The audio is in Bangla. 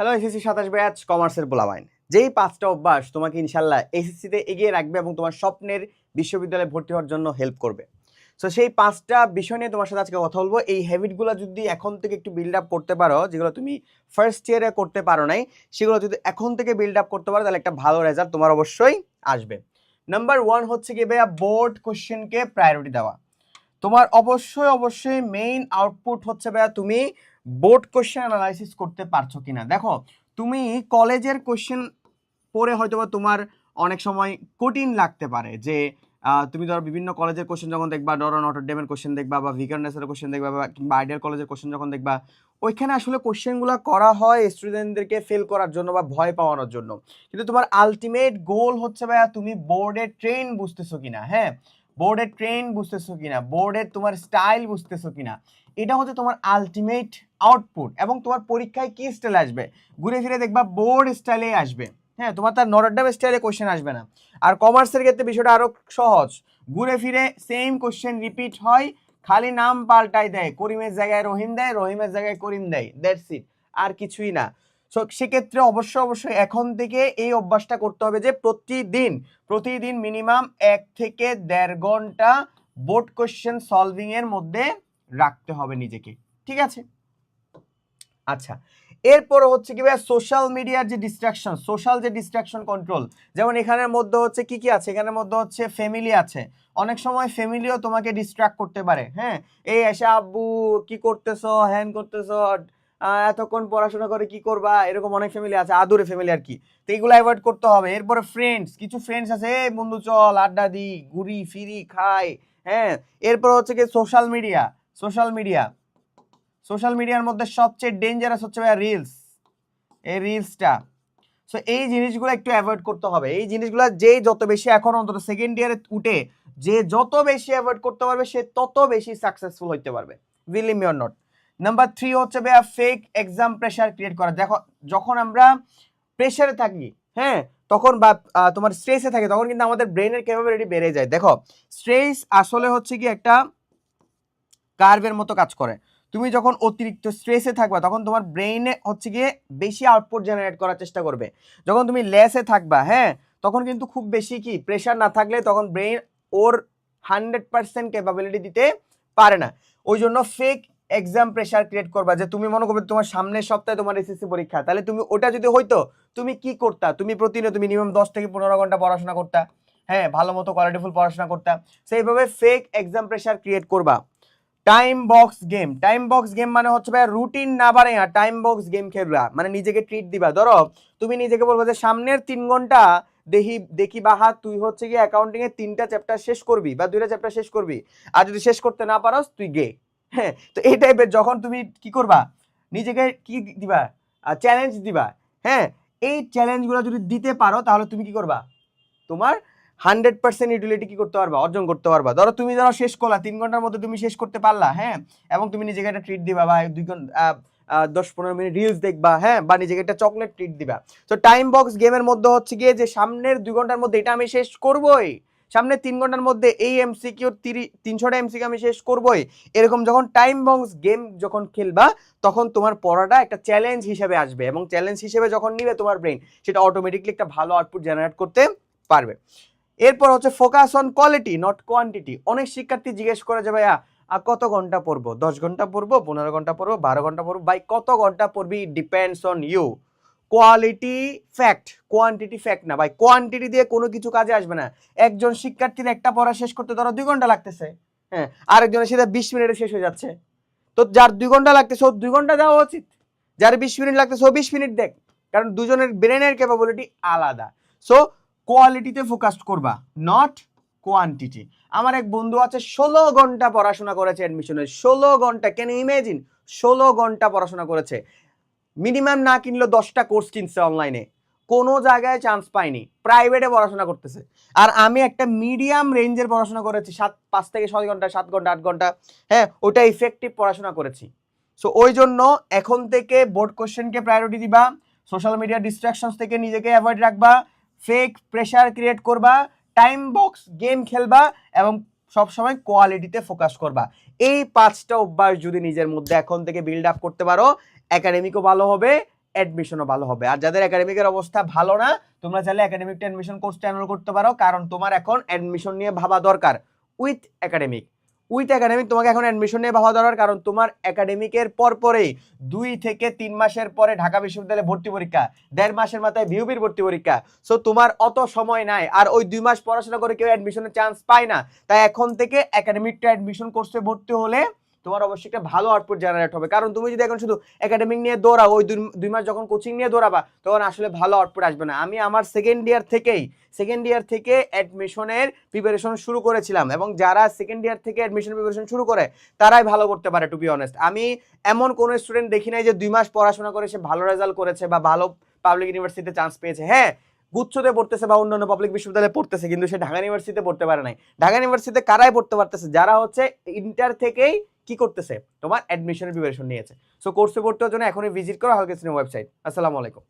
হ্যালো এসএসসি 27 ব্যাচ কমার্সের পোলাপাইন। যেই 5টা অভ্যাস তোমাকে ইনশাআল্লাহ এসএসসিতে এগিয়ে রাখবে এবং তোমার স্বপ্নের বিশ্ববিদ্যালয়ে ভর্তি হওয়ার জন্য হেল্প করবে। সো সেই 5টা বিষয় নিয়ে তোমার সাথে আজকে কথা বলবো। এই হ্যাবিটগুলো যদি এখন থেকে একটু বিল্ড আপ করতে পারো, যেগুলো তুমি ফার্স্ট ইয়ারে করতে পারো নাই, সেগুলো যদি এখন থেকে বিল্ড আপ করতে পারো তাহলে একটা ভালো রেজাল্ট তোমার অবশ্যই আসবে। নাম্বার 1 হচ্ছে কি ভাইয়া, বোর্ড কোশ্চেনকে প্রায়োরিটি দেওয়া। তোমার অবশ্যই মেইন আউটপুট হচ্ছে ভাইয়া তুমি বোর্ড কোশ্চেন অ্যানালাইসিস করতে পারছো কিনা। দেখো, তুমি কলেজের কোশ্চেন পড়ে হয়তো বা তোমার অনেক সময় কঠিন লাগতে পারে, যে তুমি ধরো বিভিন্ন কলেজের কোশ্চেন যখন দেখবা, ধরো নটর ডেমের কোশ্চেন দেখবা বা ভিকারনেসের কোশ্চেন দেখবা বা কিংবা আইডিয়াল কলেজের কোশ্চেন যখন দেখবা, ওইখানে আসলে কোশ্চেনগুলো করা হয় স্টুডেন্টদেরকে ফেল করার জন্য বা ভয় পাওয়ানোর জন্য। কিন্তু তোমার আলটিমেট গোল হচ্ছে ভাইয়া তুমি বোর্ডের ট্রেন বুঝতেছো কিনা। হ্যাঁ, বোর্ডের ট্রেন বুঝতেছো কিনা, বোর্ডের তোমার স্টাইল বুঝতেছো কিনা, এটা হচ্ছে তোমার আলটিমেট আউটপুট। এবং তোমার পরীক্ষায় কি স্টাইল আসবে, ঘুরে ফিরে দেখবা বোর্ড স্টাইলে আসবে। হ্যাঁ, তোমার তার নটরডেম স্টাইলে কোশ্চেন আসবে না। আর কমার্সের ক্ষেত্রে বিষয়টা আরো সহজ, ঘুরে ফিরে সেম কোশ্চেন রিপিট হয়, খালি নাম পাল্টাই দেয়, করিমের জায়গায় রহিম দেয়, রহিমের জায়গায় করিম দেয়, দ্যাটস ইট, আর কিছুই না। সো সেক্ষেত্রে অবশ্যই এখন থেকে এই অভ্যাসটা করতে হবে যে প্রতিদিন মিনিমাম 1 থেকে 1.5 ঘন্টা বোর্ড কোশ্চেন সলভিং এর মধ্যে রাখতে হবে নিজেকে। ঠিক আছে? আচ্ছা, এরপর হচ্ছে কি ভাই, সোশ্যাল মিডিয়ার যে ডিস্ট্রাকশন কন্ট্রোল। যেমন এখানের মধ্যে হচ্ছে কি আছে, এখানের মধ্যে হচ্ছে ফ্যামিলি আছে। অনেক সময় ফ্যামিলিও তোমাকে ডিস্ট্রাক্ট করতে পারে। হ্যাঁ, এই এসে আব্বু কি করতেছো, হ্যান করতেছো, এতক্ষণ পড়াশোনা করে কি করবা, এরকম অনেক ফ্যামিলি আছে, আদুরে ফ্যামিলি আর কি। তো এগুলো অ্যাভয়েড করতে হবে। এরপরে কিছু ফ্রেন্ডস আছে, এই বন্ধু চল আড্ডা দিই, ঘুরি ফিরি খাই। হ্যাঁ, এরপর হচ্ছে কি সোশ্যাল মিডিয়ার মধ্যে সবচেয়ে ডেঞ্জারাস হচ্ছে ভাই রিলস, এই রিলসটা। সো এই জিনিসগুলো একটু অ্যাভয়েড করতে হবে। এই জিনিসগুলো যে যত বেশি, এখন অন্তত সেকেন্ড ইয়ারে উঠে যে যত বেশি অ্যাভয়েড করতে পারবে সে তত বেশি সাকসেসফুল হইতে পারবে, believe me or not. Number 3 হচ্ছে ভাইয়া ফেক এক্সাম প্রেশার ক্রিয়েট করা। দেখো, যখন আমরা প্রেশারে থাকি, হ্যাঁ, তখন বা তোমার স্ট্রেসে থাকে, তখন কিন্তু আমাদের ব্রেনের ক্যাপাবিলিটি বেড়ে যায়। দেখো, স্ট্রেস আসলে হচ্ছে কি একটা কার্ভের মতো কাজ করে। তুমি যখন অতিরিক্ত স্ট্রেসে থাকবা তখন তোমার ব্রেইনে হচ্ছে গিয়ে বেশি আউটপুট জেনারেট করার চেষ্টা করবে। যখন তুমি লেসে থাকবা, হ্যাঁ, তখন কিন্তু খুব বেশি কি প্রেশার না থাকলে তখন ব্রেইন ওর 100% ক্যাপাবিলিটি দিতে পারে না। ওই জন্য ফেক এক্সাম প্রেশার ক্রিয়েট করবা, যে তুমি মনে করবে তোমার সামনের সপ্তাহে তোমার এসএসসি পরীক্ষা, তাহলে তুমি ওটা যদি হইতো তুমি কি করতা, তুমি প্রতিদিন তুমি মিনিমাম 10 থেকে 15 ঘন্টা পড়াশোনা করতা। হ্যাঁ, ভালো মতো কোয়ালিটিফুল পড়াশোনা করতা। সেইভাবে ফেক এক্সাম প্রেশার ক্রিয়েট করবা। টাইম বক্স গেম মানে হচ্ছে ভাই রুটিন না বাড়াইয়া টাইম বক্স গেম খেলবা, মানে নিজেকে ট্রিট দিবা। ধরো তুমি নিজেকে বলবো যে সামনের 3 ঘন্টা দেখি বাহা তুই হচ্ছে কি অ্যাকাউন্টিং এর 3টা চ্যাপ্টার শেষ করবি বা 2টা চ্যাপ্টার শেষ করবি, আর যদি শেষ করতে না পারোস তুই গে। হ্যাঁ, তো এই টাইপের যখন তুমি কি করবা, নিজেকে কি দিবা, চ্যালেঞ্জ দিবা। হ্যাঁ, এই চ্যালেঞ্জগুলো যদি দিতে পারো তাহলে তুমি কি করবা, তোমার 100% ইউটিলিটি কি করতে পারবা, অর্জন করতে পারবা। ধরো শেষ করলা, 3 ঘন্টার মধ্যে তুমি শেষ করতে পারলা। হ্যাঁ, এবং তুমি নিজেকে একটা ট্রিট দিবা বা 2 ঘন্টা 10-15 মিনিট রিলস দেখবা। হ্যাঁ, বা নিজেকে একটা চকলেট ট্রিট দিবা। তো টাইম বক্স গেমের মধ্যে হচ্ছে গিয়ে যে সামনের 2 ঘন্টার মধ্যে এটা আমি শেষ করবই, সামনের 3 ঘন্টার মধ্যে এই এমসিকিউ 300টা এমসিকিউ আমি শেষ করবই। এরকম যখন টাইম বক্স গেম যখন খেলবা তখন তোমার পড়াটা একটা চ্যালেঞ্জ হিসেবে আসবে, এবং চ্যালেঞ্জ হিসেবে যখন নিবে তোমার ব্রেন, সেটা অটোমেটিকলি একটা ভালো আউটপুট জেনারেট করতে পারবে। এরপর হচ্ছে focus on quality not quantity. অনেক শিক্ষার্থী জিজ্ঞেস করে যে ভাইয়া কত ঘন্টা পড়বো, 10 ঘন্টা পড়বো, 15 ঘন্টা পড়বো, 12 ঘন্টা পড়বো। ভাই কত ঘন্টা পড়বি depends on you. Quality fact, quantity fact না ভাই। কোয়ান্টিটি দিয়ে কোনো কিছু কাজে আসবে না। একজন শিক্ষার্থীর একটা পড়া শেষ করতে ধরো 2 ঘন্টা লাগতেছে, হ্যাঁ, আরেকজনের সেটা 20 মিনিটে শেষ হয়ে যাচ্ছে। তো যার 2 ঘন্টা লাগতেছে ও 2 ঘন্টা দেওয়া উচিত, যার 20 মিনিট লাগতেছে ও 20 মিনিট দেখ, কারণ দুজনের ব্রেনের ক্যাপাবিলিটি আলাদা। সো কোয়ালিটিতে ফোকাস করবা, নট কোয়ান্টিটি। আমার এক বন্ধু আছে 16 ঘন্টা পড়াশোনা করেছে অ্যাডমিশনে, 16 ঘন্টা, ক্যান ইউ ইমাজিন, 16 ঘন্টা পড়াশোনা করেছে। মিনিমাম না কিনলেও 10টা কোর্স কিনছে অনলাইনে, কোনো জায়গায় চান্স পাইনি, প্রাইভেটে পড়াশোনা করতেছে। আর আমি একটা মিডিয়াম রেঞ্জের পড়াশোনা করেছি, 5 থেকে 6 ঘন্টা, 7 ঘন্টা, 8 ঘন্টা। হ্যাঁ, ওটা ইফেক্টিভ পড়াশোনা করেছি। সো ওই জন্য এখন থেকে বোর্ড কোশ্চেনকে প্রায়োরিটি দিবা, সোশ্যাল মিডিয়া ডিস্ট্রাকশনস থেকে নিজেকে অ্যাভয়েড রাখবা, ফেক প্রেশার ক্রিয়েট করবা, টাইম বক্স গেম খেলবা, এবং সবসময় কোয়ালিটিতে ফোকাস করবা। এই 5টা অভ্যাস যদি নিজের মধ্যে এখন থেকে বিল্ড আপ করতে পারো, একাডেমিকও ভালো হবে, অ্যাডমিশনও ভালো হবে। আর যাদের একাডেমিকের অবস্থা ভালো না, তোমরা চাইলে একাডেমিকটা অ্যাডমিশন কোর্সটা এনরোল করতে পারো, কারণ তোমার এখন অ্যাডমিশন নিয়ে ভাবা দরকার উইথ একাডেমিক। তোমাকে এখন অ্যাডমিশন নিয়ে ভাবা দরকার, কারণ তোমার একাডেমিকের পরেই 2 থেকে 3 মাসের পরে ঢাকা বিশ্ববিদ্যালয়ে ভর্তি পরীক্ষা, 1.5 মাসের মাথায় ভিউপির ভর্তি পরীক্ষা। সো তোমার অত সময় নাই, আর ওই 2 মাস পড়াশোনা করে কেউ অ্যাডমিশনের চান্স পায় না। তাই এখন থেকে একাডেমিকটা অ্যাডমিশন কোর্সে ভর্তি হলে তোমার অবশ্যই একটা ভালো আউটপুট জেনারেট হবে। কারণ তুমি যদি এখন শুধু একাডেমিক নিয়ে দৌড়াও, ওই 2 মাস যখন কোচিং নিয়ে দৌড়াবা, তখন আসলে ভালো আউটপুট আসবে না। আমি আমার সেকেন্ড ইয়ার থেকে অ্যাডমিশনের প্রিপারেশন শুরু করেছিলাম, এবং যারা সেকেন্ড ইয়ার থেকে অ্যাডমিশন প্রিপারেশন শুরু করে তারাই ভালো করতে পারে। টু বি অনেস্ট, আমি এমন কোনো স্টুডেন্ট দেখি নাই যে 2 মাস পড়াশোনা করে সে ভালো রেজাল্ট করেছে বা ভালো পাবলিক ইউনিভার্সিটিতে চান্স পেয়েছে। হ্যাঁ, গুচ্ছতে পড়তেছে বা অন্যান্য পাবলিক বিশ্ববিদ্যালয়ে পড়তেছে, কিন্তু সে ঢাকা ইউনিভার্সিটিতে পড়তে পারে নাই। ঢাকা ইউনিভার্সিটিতে কারাই পড়তে পারতেছে? যারা হচ্ছে ইন্টার থেকেই কি করতেছে, তোমার অ্যাডমিশনের প্রিপারেশন নিয়েছে। সো কোর্সে ভর্তি হওয়ার জন্য এখনই ভিজিট করো হালকা ওয়েবসাইট। আসসালামু আলাইকুম।